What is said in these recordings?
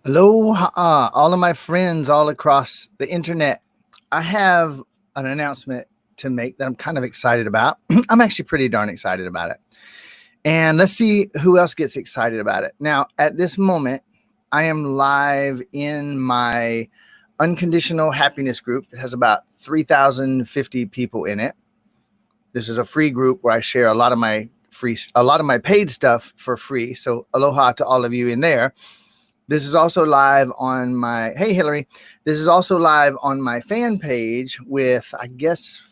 Aloha, all of my friends all across the internet. I have an announcement to make that I'm kind of excited about. I'm actually pretty darn excited about it. And let's see who else gets excited about it. Now, at this moment, I am live in my Unconditional Happiness group that has about 3,050 people in it. This is a free group where I share a lot of my paid stuff for free. So aloha to all of you in there. This is also live on my, hey, Hillary. This is also live on my fan page with, I guess,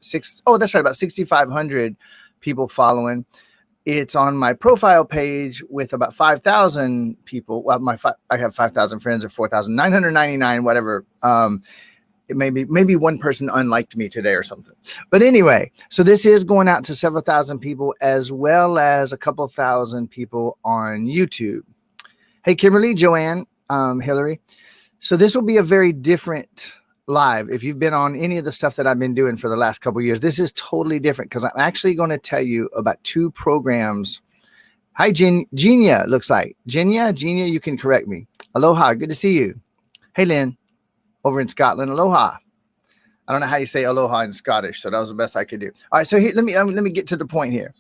six. Oh, that's right. About 6,500 people following. It's on my profile page with about 5,000 people. Well, I have 5,000 friends or 4,999, whatever. It maybe one person unliked me today or something. But anyway, so this is going out to several thousand people as well as a couple thousand people on YouTube. Hey, Kimberly, Joanne, Hillary. So this will be a very different live. If you've been on any of the stuff that I've been doing for the last couple of years, this is totally different because I'm actually going to tell you about two programs. Hi, Genia, looks like. Genia, you can correct me. Aloha, good to see you. Hey, Lynn, over in Scotland. Aloha. I don't know how you say aloha in Scottish, so that was the best I could do. All right, so here, let me get to the point here.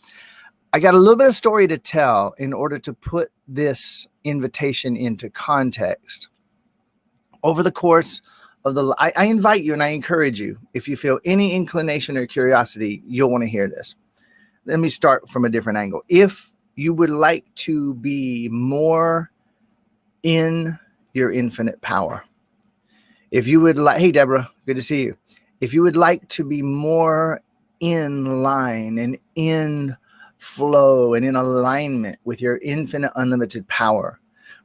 I got a little bit of story to tell in order to put this invitation into context. Over the course of I invite you and I encourage you, if you feel any inclination or curiosity, you'll want to hear this. Let me start from a different angle. If you would like to be more in your infinite power, if you would like, hey, Deborah, good to see you. If you would like to be more in line and in flow and in alignment with your infinite unlimited power,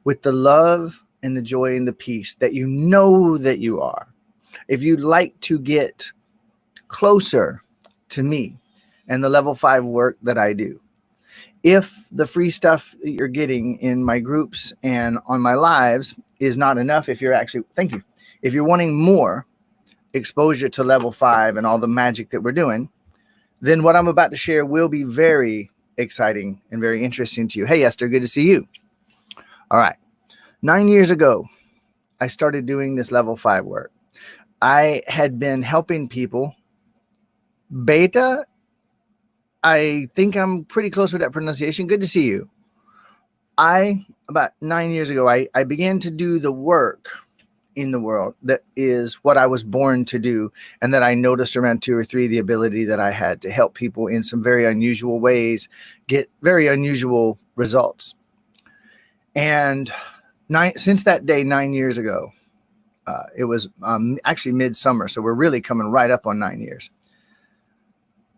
with the love and the joy and the peace that you know that you are. If you'd like to get closer to me and the level 5 work that I do, if the free stuff that you're getting in my groups and on my lives is not enough, if you're wanting more exposure to level 5 and all the magic that we're doing, then what I'm about to share will be very exciting and very interesting to you. Hey, Esther, good to see you. All right. 9 years ago, I started doing this level 5 work. I had been helping people. Beta, I think I'm pretty close with that pronunciation. Good to see you. About 9 years ago, I began to do the work in the world that is what I was born to do, and that I noticed around 2 or 3 the ability that I had to help people in some very unusual ways get very unusual results. And since that day 9 years ago, it was actually midsummer, so we're really coming right up on 9 years.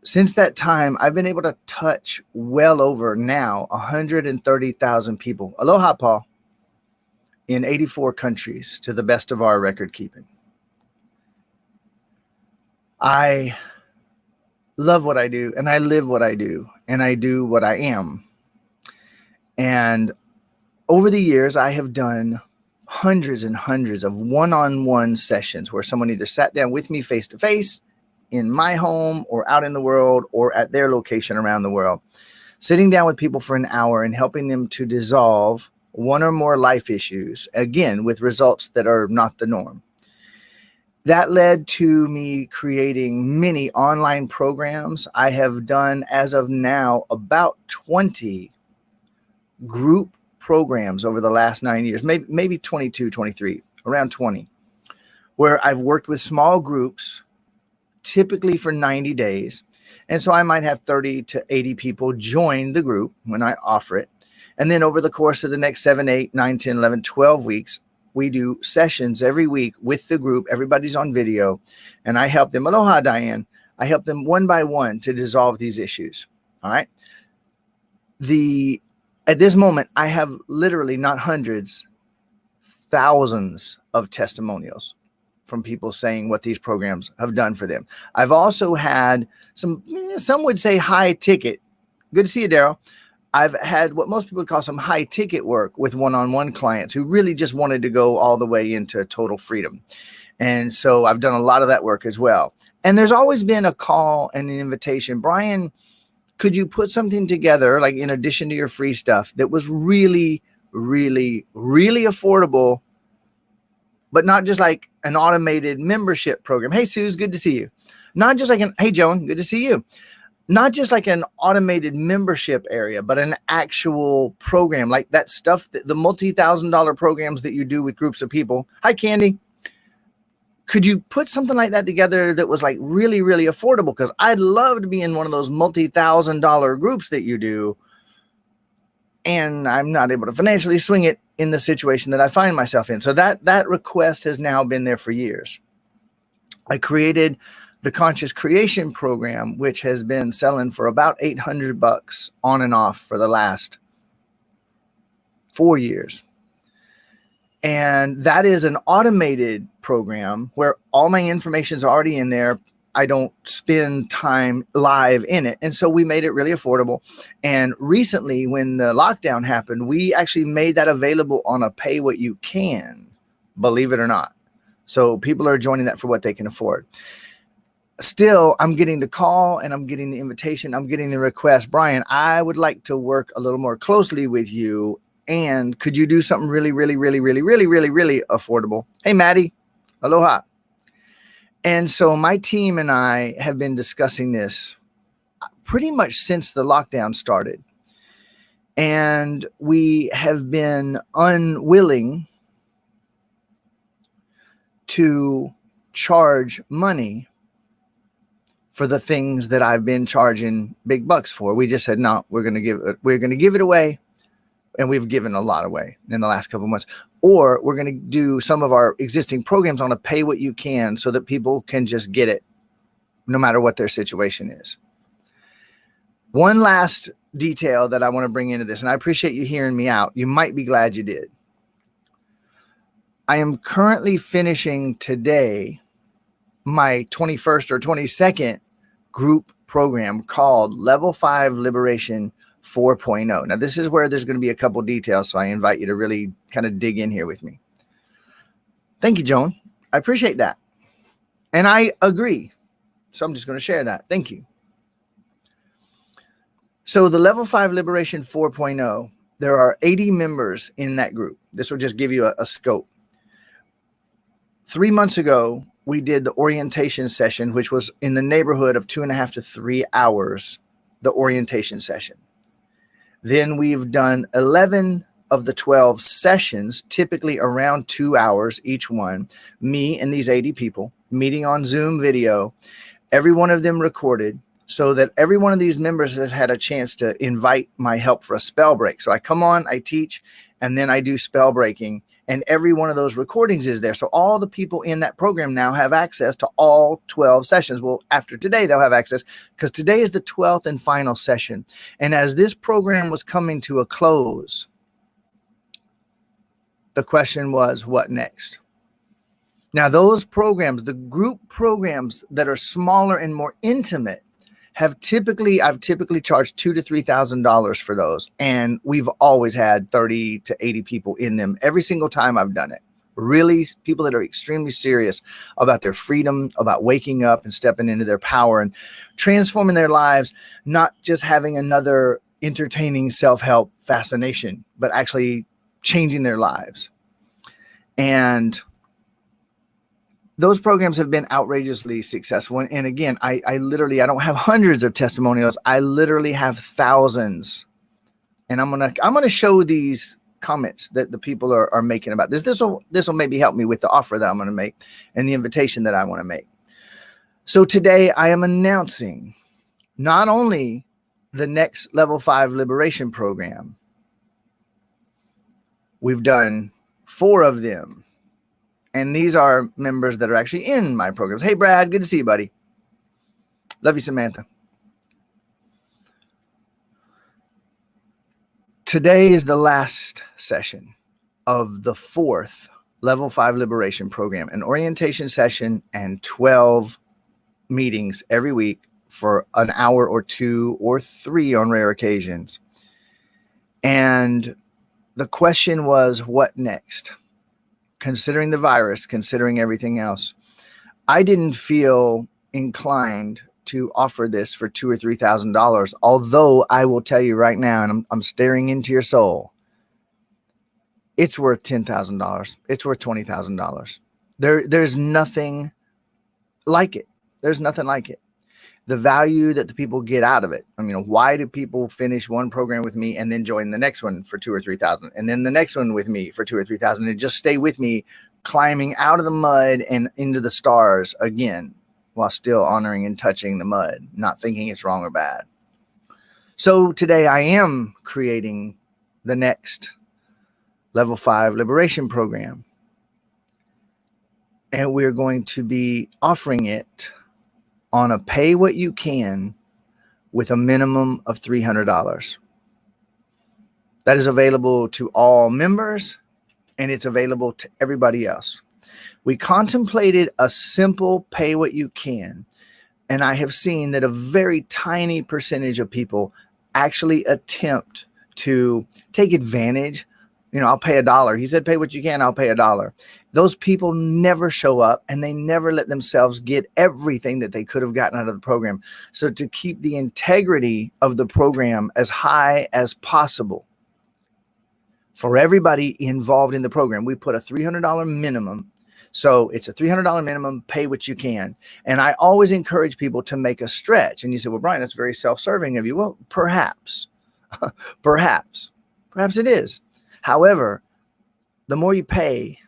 Since that time, I've been able to touch well over now 130,000 people. Aloha, Paul. In 84 countries, to the best of our record keeping. I love what I do, and I live what I do, and I do what I am. And over the years, I have done hundreds and hundreds of one-on-one sessions where someone either sat down with me face-to-face in my home or out in the world or at their location around the world, sitting down with people for an hour and helping them to dissolve one or more life issues, again, with results that are not the norm. That led to me creating many online programs. I have done, as of now, about 20 group programs over the last 9 years, maybe 22, 23, around 20, where I've worked with small groups, typically for 90 days. And so I might have 30 to 80 people join the group when I offer it. And then over the course of the next 7, 8, 9, 10, 11, 12 weeks, we do sessions every week with the group. Everybody's on video. And I help them. Aloha, Diane. I help them one by one to dissolve these issues. All right. At this moment, I have literally not hundreds, thousands of testimonials from people saying what these programs have done for them. I've also had some would say high ticket. Good to see you, Daryl. I've had what most people would call some high ticket work with one-on-one clients who really just wanted to go all the way into total freedom. And so I've done a lot of that work as well. And there's always been a call and an invitation. Brian, could you put something together, like in addition to your free stuff, that was really, really, really affordable, but not just like an automated membership program. Hey, Suze, good to see you. Not just like hey, Joan, good to see you. Not just like an automated membership area, but an actual program like that stuff, the multi-$1,000 programs that you do with groups of people. Hi, Candy. Could you put something like that together that was like really, really affordable? Because I'd love to be in one of those multi-$1,000 groups that you do. And I'm not able to financially swing it in the situation that I find myself in. So that request has now been there for years. I created the Conscious Creation program, which has been selling for about $800 on and off for the last 4 years. And that is an automated program where all my information is already in there. I don't spend time live in it. And so we made it really affordable. And recently, when the lockdown happened, we actually made that available on a pay what you can, believe it or not. So people are joining that for what they can afford. Still, I'm getting the call and I'm getting the invitation. I'm getting the request. Brian, I would like to work a little more closely with you. And could you do something really, really, really, really, really, really, really affordable? Hey, Maddie. Aloha. And so my team and I have been discussing this pretty much since the lockdown started. And we have been unwilling to charge money for the things that I've been charging big bucks for. We just said, no, we're going to give it away. And we've given a lot away in the last couple of months. Or we're going to do some of our existing programs on a pay what you can so that people can just get it no matter what their situation is. One last detail that I want to bring into this, and I appreciate you hearing me out. You might be glad you did. I am currently finishing today my 21st or 22nd group program called Level 5 Liberation 4.0. Now, this is where there's going to be a couple details, so I invite you to really kind of dig in here with me. Thank you, Joan. I appreciate that. And I agree. So I'm just going to share that. Thank you. So the Level 5 Liberation 4.0, there are 80 members in that group. This will just give you a scope. 3 months ago, we did the orientation session, which was in the neighborhood of 2.5 to 3 hours, the orientation session. Then we've done 11 of the 12 sessions, typically around 2 hours each one, me and these 80 people meeting on Zoom video, every one of them recorded so that every one of these members has had a chance to invite my help for a spell break. So I come on, I teach, and then I do spell breaking. And every one of those recordings is there. So all the people in that program now have access to all 12 sessions. Well, after today, they'll have access because today is the 12th and final session. And as this program was coming to a close, the question was, what next? Now, those programs, the group programs that are smaller and more intimate, I've typically charged $2,000 to $3,000 for those. And we've always had 30 to 80 people in them every single time I've done it. Really, people that are extremely serious about their freedom, about waking up and stepping into their power and transforming their lives, not just having another entertaining self-help fascination, but actually changing their lives. And those programs have been outrageously successful. And again, I don't have hundreds of testimonials. I literally have thousands. And I'm gonna show these comments that the people are making about this. This will maybe help me with the offer that I'm going to make and the invitation that I want to make. So today I am announcing not only the next Level 5 Liberation program, we've done 4 of them. And these are members that are actually in my programs. Hey, Brad, good to see you, buddy. Love you, Samantha. Today is the last session of the 4th Level 5 Liberation program, an orientation session and 12 meetings every week for an hour or 2 or 3 on rare occasions. And the question was, what next? Considering the virus, considering everything else, I didn't feel inclined to offer this for $2,000 or $3,000. Although I will tell you right now, and I'm staring into your soul, it's worth $10,000. It's worth $20,000. There's nothing like it. There's nothing like it. The value that the people get out of it. I mean, why do people finish one program with me and then join the next one for 2,000 or 3,000, and then the next one with me for 2,000 or 3,000, and just stay with me, climbing out of the mud and into the stars again, while still honoring and touching the mud, not thinking it's wrong or bad. So today I am creating the next Level 5 Liberation Program, and we're going to be offering it on a pay what you can with a minimum of $300. That is available to all members, and it's available to everybody else. We contemplated a simple pay what you can, and I have seen that a very tiny percentage of people actually attempt to take advantage. You know, I'll pay $1. He said, pay what you can, I'll pay $1. Those people never show up, and they never let themselves get everything that they could have gotten out of the program. So to keep the integrity of the program as high as possible for everybody involved in the program, we put a $300 minimum. So it's a $300 minimum, pay what you can. And I always encourage people to make a stretch. And you say, well, Brian, that's very self-serving of you. Well, perhaps, perhaps it is. However, the more you pay,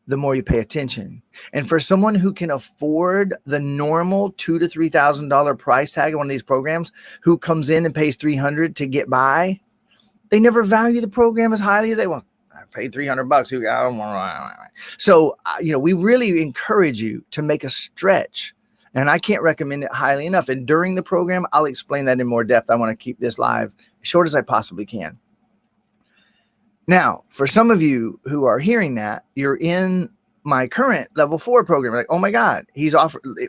the more you pay attention. And for someone who can afford the normal $2,000 to $3,000 price tag on one of these programs, who comes in and pays $300 to get by, they never value the program as highly as they want. I paid $300. Who I don't want. So, we really encourage you to make a stretch. And I can't recommend it highly enough. And during the program, I'll explain that in more depth. I want to keep this live as short as I possibly can. Now, for some of you who are hearing that, you're in my current level 4 program. Like, oh my God,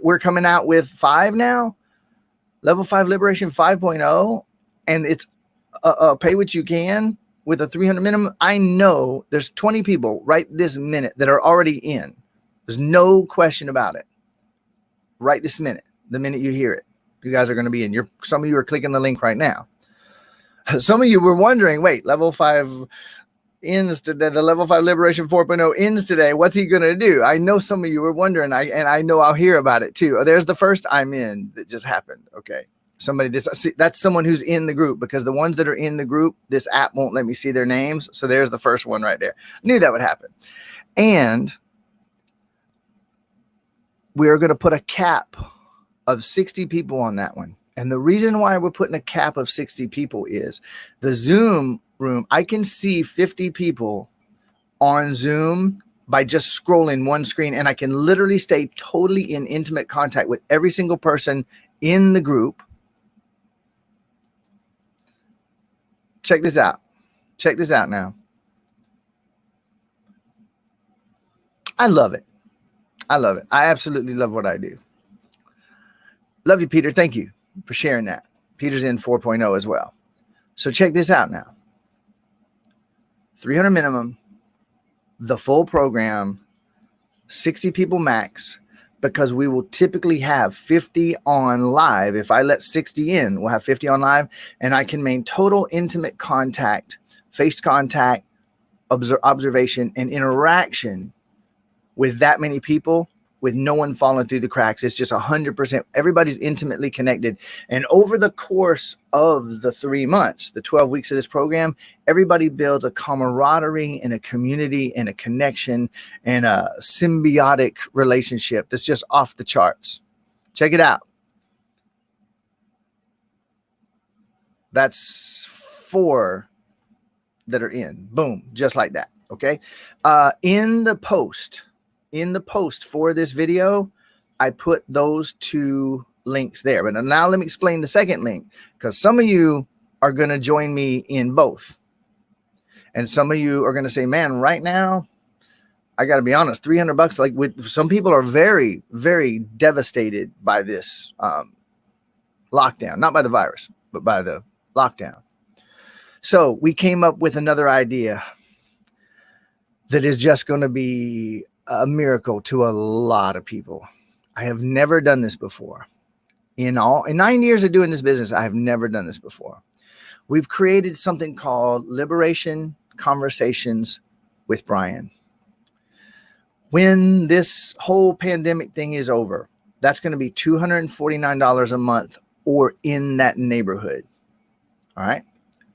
we're coming out with 5 now, level 5 Liberation 5.0, and it's pay what you can with a $300 minimum. I know there's 20 people right this minute that are already in. There's no question about it. Right this minute, the minute you hear it, you guys are going to be in. Some of you are clicking the link right now. Some of you were wondering, wait, level 5 ends today. The level 5 Liberation 4.0 ends today. What's he going to do? I know some of you were wondering, and I know I'll hear about it too. Oh, there's the first I'm in that just happened. Okay. That's someone who's in the group, because the ones that are in the group, this app won't let me see their names. So there's the first one right there. I knew that would happen. And we're going to put a cap of 60 people on that one. And the reason why we're putting a cap of 60 people is the Zoom room. I can see 50 people on Zoom by just scrolling one screen, and I can literally stay totally in intimate contact with every single person in the group. Check this out. Check this out now. I love it. I love it. I absolutely love what I do. Love you, Peter. Thank you for sharing that. Peter's in 4.0 as well. So check this out now. 300 minimum, the full program, 60 people max, because we will typically have 50 on live. If I let 60 in, we'll have 50 on live, and I can maintain total intimate contact, face contact, observation, and interaction with that many people, with no one falling through the cracks. It's just 100%. Everybody's intimately connected. And over the course of the 3 months, the 12 weeks of this program, everybody builds a camaraderie and a community and a connection and a symbiotic relationship that's just off the charts. Check it out. That's 4 that are in. Boom. Just like that. Okay. In the post for this video, I put those 2 links there. But now let me explain the second link, because some of you are going to join me in both. And some of you are going to say, man, right now, I got to be honest, $300, like, with some people are very, very devastated by this lockdown, not by the virus, but by the lockdown. So we came up with another idea that is just going to be a miracle to a lot of people. I have never done this before. In 9 years of doing this business, I have never done this before. We've created something called Liberation Conversations with Brian. When this whole pandemic thing is over, that's going to be $249 a month or in that neighborhood. All right.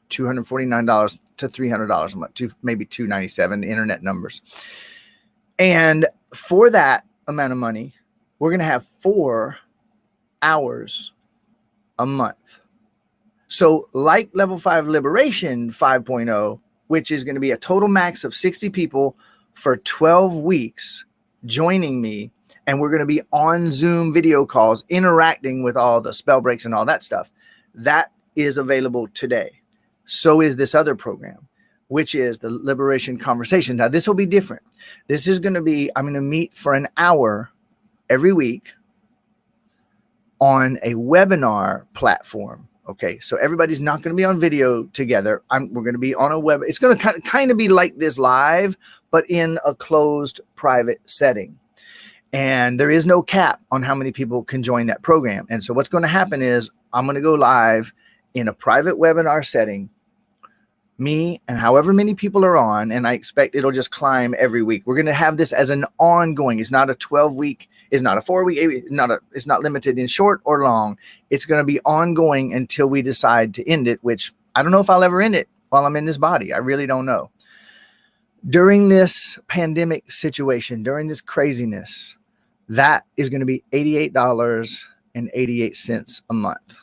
$249 to $300 a month, maybe $297, the internet numbers. And for that amount of money, we're going to have 4 hours a month. So like Level 5 Liberation 5.0, which is going to be a total max of 60 people for 12 weeks joining me, and we're going to be on Zoom video calls interacting with all the spell breaks and all that stuff. That is available today. So is this other program, which is the Liberation Conversation. Now, this will be different. This is going to be, I'm going to meet for an hour every week on a webinar platform. Okay, so everybody's not going to be on video together. We're going to be on a web. It's going to kind of be like this live, but in a closed private setting. And there is no cap on how many people can join that program. And so what's going to happen is I'm going to go live in a private webinar setting, me and however many people are on, and I expect it'll just climb every week. We're going to have this as an ongoing. It's not a 12-week, it's not a 4-week, it's not limited in short or long. It's going to be ongoing until we decide to end it, which I don't know if I'll ever end it while I'm in this body. I really don't know. During this pandemic situation, during this craziness, that is going to be $88.88 a month.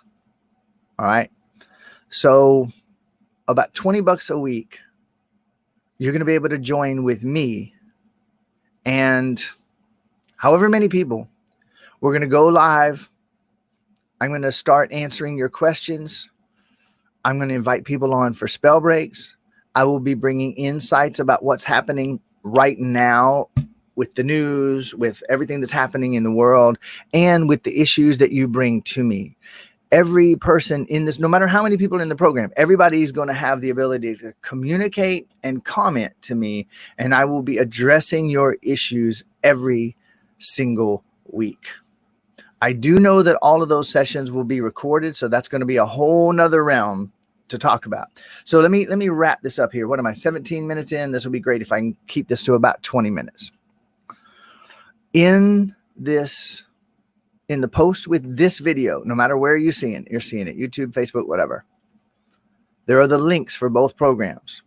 All right. So about $20 a week, you're going to be able to join with me and however many people. We're going to go live. I'm going to start answering your questions. I'm going to invite people on for spell breaks. I will be bringing insights about what's happening right now with the news, with everything that's happening in the world, and with the issues that you bring to me. Every person in this, no matter how many people are in the program, everybody's going to have the ability to communicate and comment to me, and I will be addressing your issues every single week. I do know that all of those sessions will be recorded, so that's going to be a whole nother realm to talk about. So let me wrap this up here. What am I, 17 minutes in? This will be great if I can keep this to about 20 minutes. In the post with this video, no matter where you're seeing it, YouTube, Facebook, whatever, there are the links for both programs.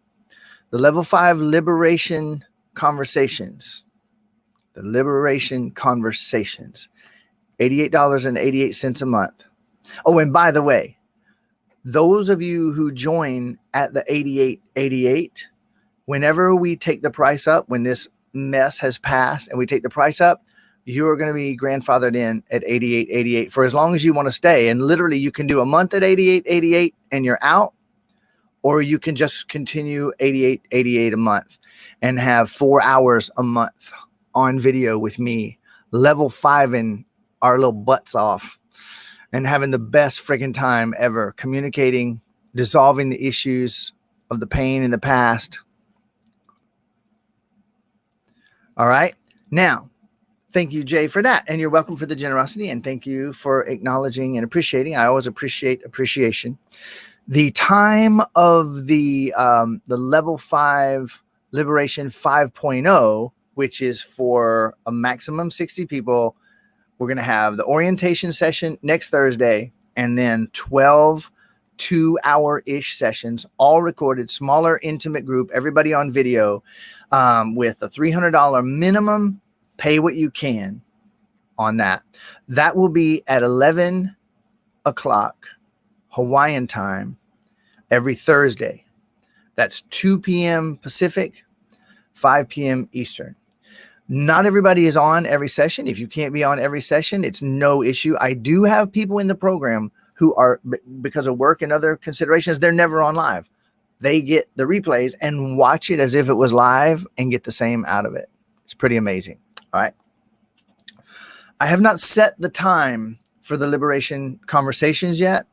The Level 5 Liberation Conversations, the Liberation Conversations, $88.88 a month. Oh, and by the way, those of you who join at the $88.88, whenever we take the price up, when this mess has passed and we take the price up, you're going to be grandfathered in at $88.88 for as long as you want to stay. And literally you can do a month at $88.88 and you're out, or you can just continue $88.88 a month and have 4 hours a month on video with me, level 5ing our little butts off and having the best freaking time ever, communicating, dissolving the issues of the pain in the past. All right. Now, thank you, Jay, for that. And you're welcome for the generosity. And thank you for acknowledging and appreciating. I always appreciate appreciation. The time of the Level 5 Liberation 5.0, which is for a maximum 60 people. We're going to have the orientation session next Thursday, and then 12 2-hour-ish sessions, all recorded, smaller, intimate group, everybody on video, with a $300 minimum. Pay what you can on that. That will be at 11 o'clock Hawaiian time every Thursday. That's 2 p.m. Pacific, 5 p.m. Eastern. Not everybody is on every session. If you can't be on every session, it's no issue. I do have people in the program who are, because of work and other considerations, they're never on live. They get the replays and watch it as if it was live and get the same out of it. It's pretty amazing. All right. I have not set the time for the Liberation Conversations yet.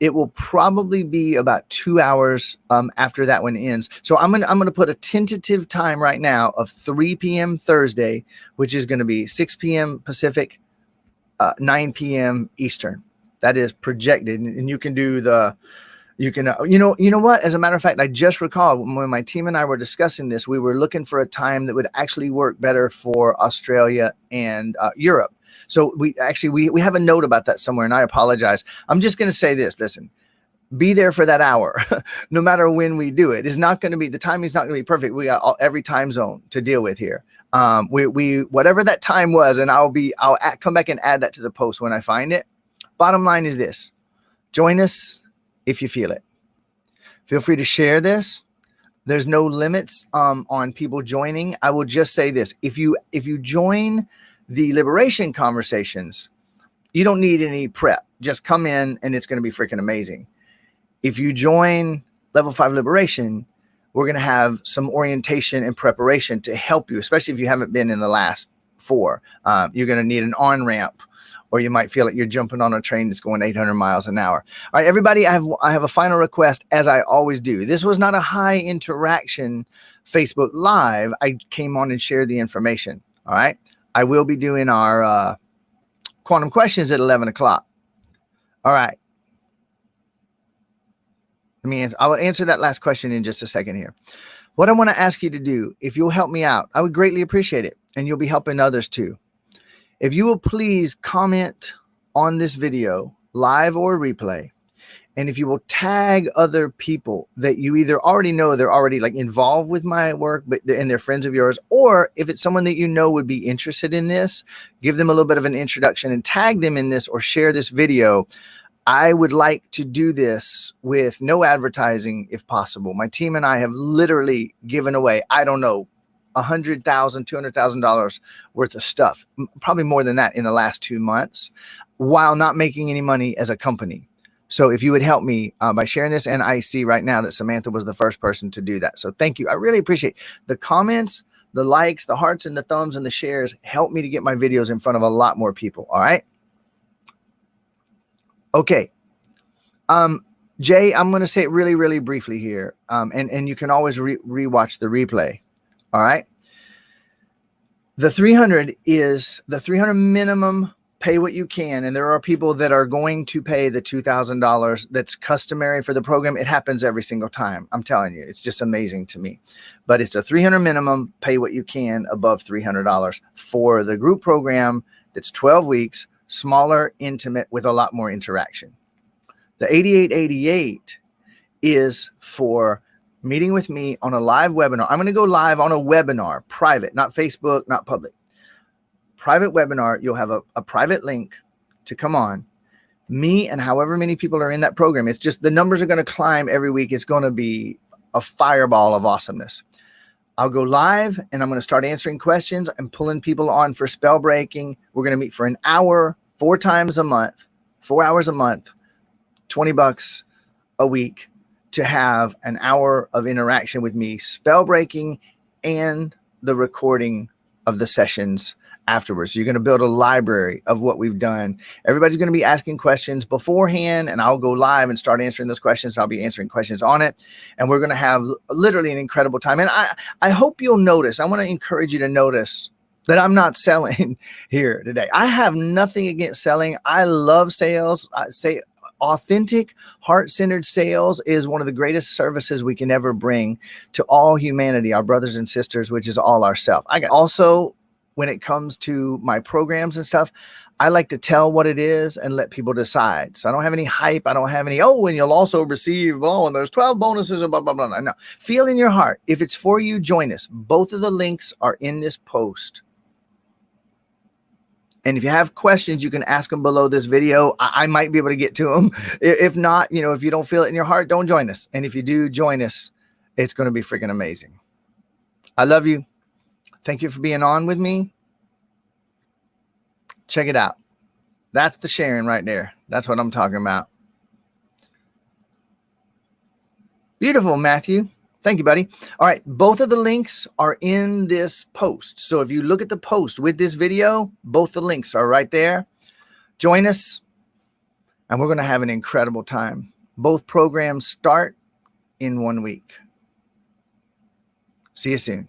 It will probably be about 2 hours after that one ends. So I'm gonna put a tentative time right now of 3 p.m. Thursday, which is going to be 6 p.m. Pacific, 9 p.m. Eastern. That is projected, and you can do You can, you know what? As a matter of fact, I just recalled when my team and I were discussing this, we were looking for a time that would actually work better for Australia and Europe. So we have a note about that somewhere, and I apologize. I'm just going to say this. Listen, be there for that hour, no matter when we do it. It's not going to be, the timing's not going to be perfect. We got every time zone to deal with here. We whatever that time was, and I'll come back and add that to the post when I find it. Bottom line is this: join us if you feel it. Feel free to share this. There's no limits on people joining. I will just say this: if you join the liberation conversations, you don't need any prep. Just come in, and it's going to be freaking amazing. If you join Level 5 Liberation, we're going to have some orientation and preparation to help you, especially if you haven't been in the last 4. You're going to need an on-ramp, or you might feel like you're jumping on a train that's going 800 miles an hour. All right, everybody, I have a final request, as I always do. This was not a high interaction Facebook Live. I came on and shared the information. All right. I will be doing our quantum questions at 11 o'clock. All right. I will answer that last question in just a second here. What I want to ask you to do, if you'll help me out, I would greatly appreciate it. And you'll be helping others too. If you will please comment on this video, live or replay, and if you will tag other people that you either already know, they're already like involved with my work, and they're friends of yours, or if it's someone that you know would be interested in this, give them a little bit of an introduction and tag them in this or share this video. I would like to do this with no advertising if possible. My team and I have literally given away, I don't know, $100,000, $200,000 worth of stuff, probably more than that in the last 2 months, while not making any money as a company. So if you would help me by sharing this, and I see right now that Samantha was the first person to do that. So thank you. I really appreciate the comments, the likes, the hearts, and the thumbs, and the shares. Help me to get my videos in front of a lot more people. All right. Okay. Jay, I'm going to say it really, really briefly here. And you can always rewatch the replay. All right. The 300 is the 300 minimum, pay what you can. And there are people that are going to pay the $2,000. That's customary for the program. It happens every single time. I'm telling you, it's just amazing to me, but it's a 300 minimum, pay what you can above $300 for the group program. That's 12 weeks, smaller, intimate, with a lot more interaction. The 8888 is for meeting with me on a live webinar. I'm going to go live on a webinar, private, not Facebook, not public. Private webinar. You'll have a private link to come on. Me and however many people are in that program. It's just the numbers are going to climb every week. It's going to be a fireball of awesomeness. I'll go live and I'm going to start answering questions. I'm pulling people on for spell breaking. We're going to meet for an hour, 4 times a month, 4 hours a month, $20 a week to have an hour of interaction with me, spell breaking, and the recording of the sessions afterwards. So you're going to build a library of what we've done. Everybody's going to be asking questions beforehand, and I'll go live and start answering those questions. I'll be answering questions on it, and we're going to have literally an incredible time. And I hope you'll notice, I want to encourage you to notice that I'm not selling here today. I have nothing against selling. I love sales. I say authentic, heart-centered sales is one of the greatest services we can ever bring to all humanity, our brothers and sisters, which is all ourself. Also, when it comes to my programs and stuff, I like to tell what it is and let people decide. So I don't have any hype. I don't have any, and you'll also receive, and there's 12 bonuses and blah, blah, blah. No, feel in your heart. If it's for you, join us. Both of the links are in this post. And if you have questions, you can ask them below this video. I might be able to get to them. If not, if you don't feel it in your heart, don't join us. And if you do join us, it's going to be freaking amazing. I love you. Thank you for being on with me. Check it out. That's the sharing right there. That's what I'm talking about. Beautiful, Matthew. Thank you, buddy. All right. Both of the links are in this post. So if you look at the post with this video, both the links are right there. Join us, and we're going to have an incredible time. Both programs start in 1 week. See you soon.